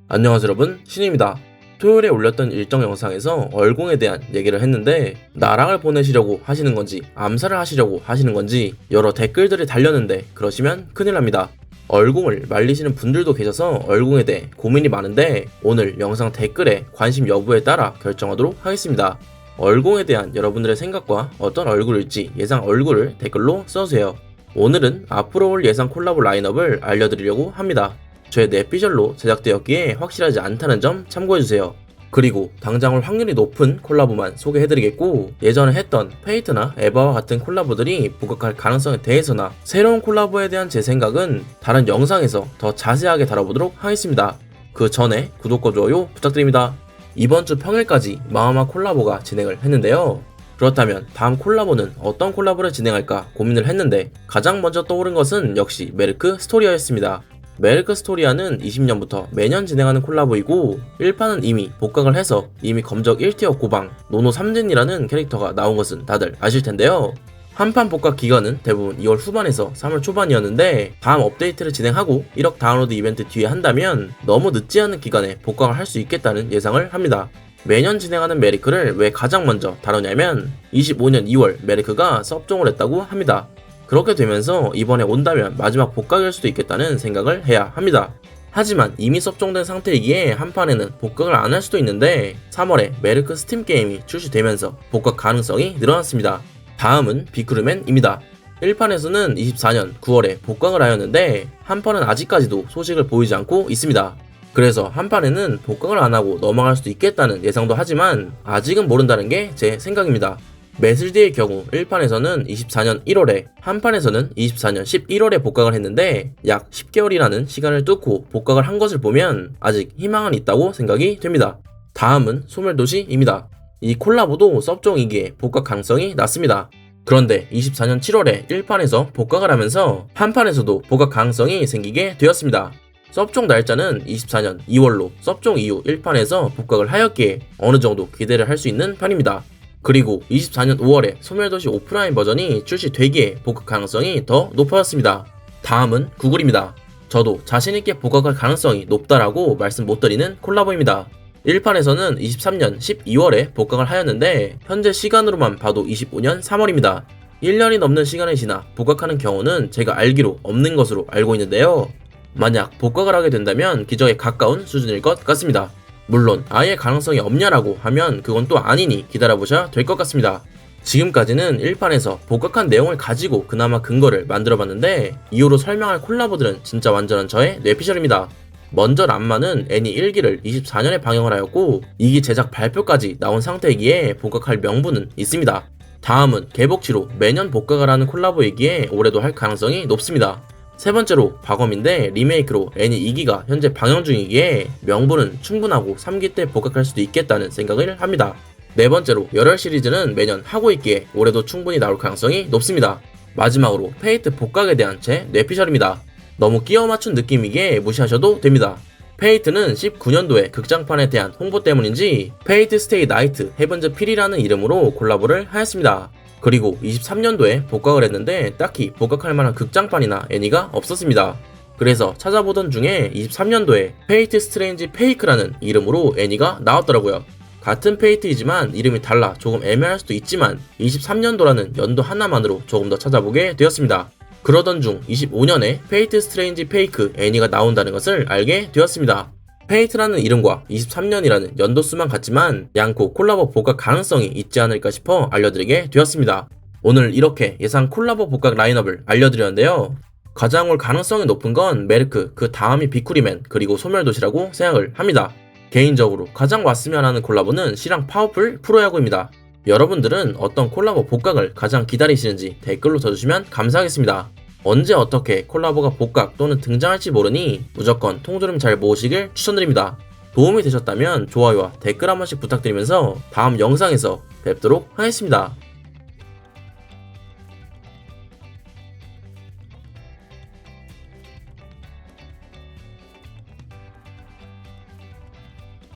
안녕하세요 여러분, 신입니다. 토요일에 올렸던 일정 영상에서 얼공에 대한 얘기를 했는데 나락을 보내시려고 하시는 건지 암살을 하시려고 하시는 건지 여러 댓글들이 달렸는데 그러시면 큰일 납니다. 얼공을 말리시는 분들도 계셔서 얼공에 대해 고민이 많은데 오늘 영상 댓글에 관심 여부에 따라 결정하도록 하겠습니다. 얼공에 대한 여러분들의 생각과 어떤 얼굴일지 예상 얼굴을 댓글로 써주세요. 오늘은 앞으로 올 예상 콜라보 라인업을 알려드리려고 합니다. 저의 뇌피셜로 제작되었기에 확실하지 않다는 점 참고해주세요. 그리고 당장 올 확률이 높은 콜라보만 소개해드리겠고 예전에 했던 페이트나 에바와 같은 콜라보들이 복각할 가능성에 대해서나 새로운 콜라보에 대한 제 생각은 다른 영상에서 더 자세하게 다뤄보도록 하겠습니다. 그 전에 구독과 좋아요 부탁드립니다. 이번 주 평일까지 마하마 콜라보가 진행을 했는데요. 그렇다면 다음 콜라보는 어떤 콜라보를 진행할까 고민을 했는데 가장 먼저 떠오른 것은 역시 메르크 스토리아였습니다. 메르크 스토리아는 20년부터 매년 진행하는 콜라보이고 1판은 이미 복각을 해서 이미 검적 1티어 고방 노노 삼진이라는 캐릭터가 나온 것은 다들 아실 텐데요. 한판 복각 기간은 대부분 2월 후반에서 3월 초반이었는데 다음 업데이트를 진행하고 1억 다운로드 이벤트 뒤에 한다면 너무 늦지 않은 기간에 복각을 할 수 있겠다는 예상을 합니다. 매년 진행하는 메르크를 왜 가장 먼저 다루냐면 25년 2월 메르크가 섭종을 했다고 합니다. 그렇게 되면서 이번에 온다면 마지막 복각일 수도 있겠다는 생각을 해야 합니다. 하지만 이미 섭종된 상태이기에 한판에는 복각을 안 할 수도 있는데 3월에 메르크 스팀 게임이 출시되면서 복각 가능성이 늘어났습니다. 다음은 비크루맨입니다. 1판에서는 24년 9월에 복각을 하였는데 한판은 아직까지도 소식을 보이지 않고 있습니다. 그래서 한판에는 복각을 안 하고 넘어갈 수도 있겠다는 예상도 하지만 아직은 모른다는 게 제 생각입니다. 메슬디의 경우 1판에서는 24년 1월에 한판에서는 24년 11월에 복각을 했는데 약 10개월이라는 시간을 뚫고 복각을 한 것을 보면 아직 희망은 있다고 생각이 됩니다. 다음은 소멸도시입니다. 이 콜라보도 섭종이기에 복각 가능성이 낮습니다. 그런데 24년 7월에 1판에서 복각을 하면서 한판에서도 복각 가능성이 생기게 되었습니다. 섭종 날짜는 24년 2월로 섭종 이후 1판에서 복각을 하였기에 어느 정도 기대를 할 수 있는 편입니다. 그리고 24년 5월에 소멸도시 오프라인 버전이 출시되기에 복각 가능성이 더 높아졌습니다. 다음은 구글입니다. 저도 자신있게 복각할 가능성이 높다라고 말씀 못드리는 콜라보입니다. 1판에서는 23년 12월에 복각을 하였는데 현재 시간으로만 봐도 25년 3월입니다. 1년이 넘는 시간이 지나 복각하는 경우는 제가 알기로 없는 것으로 알고 있는데요. 만약 복각을 하게 된다면 기적에 가까운 수준일 것 같습니다. 물론 아예 가능성이 없냐라고 하면 그건 또 아니니 기다려보셔야 될 것 같습니다. 지금까지는 1판에서 복각한 내용을 가지고 그나마 근거를 만들어봤는데 이후로 설명할 콜라보들은 진짜 완전한 저의 뇌피셜입니다. 먼저 람마는 애니 1기를 24년에 방영을 하였고 2기 제작 발표까지 나온 상태이기에 복각할 명분은 있습니다. 다음은 개복치로 매년 복각을 하는 콜라보이기에 올해도 할 가능성이 높습니다. 세 번째로 박엄인데 리메이크로 애니 2기가 현재 방영 중이기에 명분은 충분하고 3기 때 복각할 수도 있겠다는 생각을 합니다. 네 번째로 열혈 시리즈는 매년 하고 있기에 올해도 충분히 나올 가능성이 높습니다. 마지막으로 페이트 복각에 대한 제 뇌피셜입니다. 너무 끼워 맞춘 느낌이기에 무시하셔도 됩니다. 페이트는 19년도에 극장판에 대한 홍보 때문인지 페이트 스테이 나이트 헤븐즈 필이라는 이름으로 콜라보를 하였습니다. 그리고 23년도에 복각을 했는데 딱히 복각할 만한 극장판이나 애니가 없었습니다. 그래서 찾아보던 중에 23년도에 페이트 스트레인지 페이크라는 이름으로 애니가 나왔더라고요. 같은 페이트이지만 이름이 달라 조금 애매할 수도 있지만 23년도라는 연도 하나만으로 조금 더 찾아보게 되었습니다. 그러던 중 25년에 페이트 스트레인지 페이크 애니가 나온다는 것을 알게 되었습니다. 페이트라는 이름과 23년이라는 연도수만 같지만 양코 콜라보 복각 가능성이 있지 않을까 싶어 알려드리게 되었습니다. 오늘 이렇게 예상 콜라보 복각 라인업을 알려드렸는데요. 가장 올 가능성이 높은 건 메르크, 그 다음이 비쿠리맨, 그리고 소멸도시라고 생각을 합니다. 개인적으로 가장 왔으면 하는 콜라보는 C랑 파워풀 프로야구입니다. 여러분들은 어떤 콜라보 복각을 가장 기다리시는지 댓글로 써주시면 감사하겠습니다. 언제 어떻게 콜라보가 복각 또는 등장할지 모르니 무조건 통조림 잘 모으시길 추천드립니다. 도움이 되셨다면 좋아요와 댓글 한 번씩 부탁드리면서 다음 영상에서 뵙도록 하겠습니다.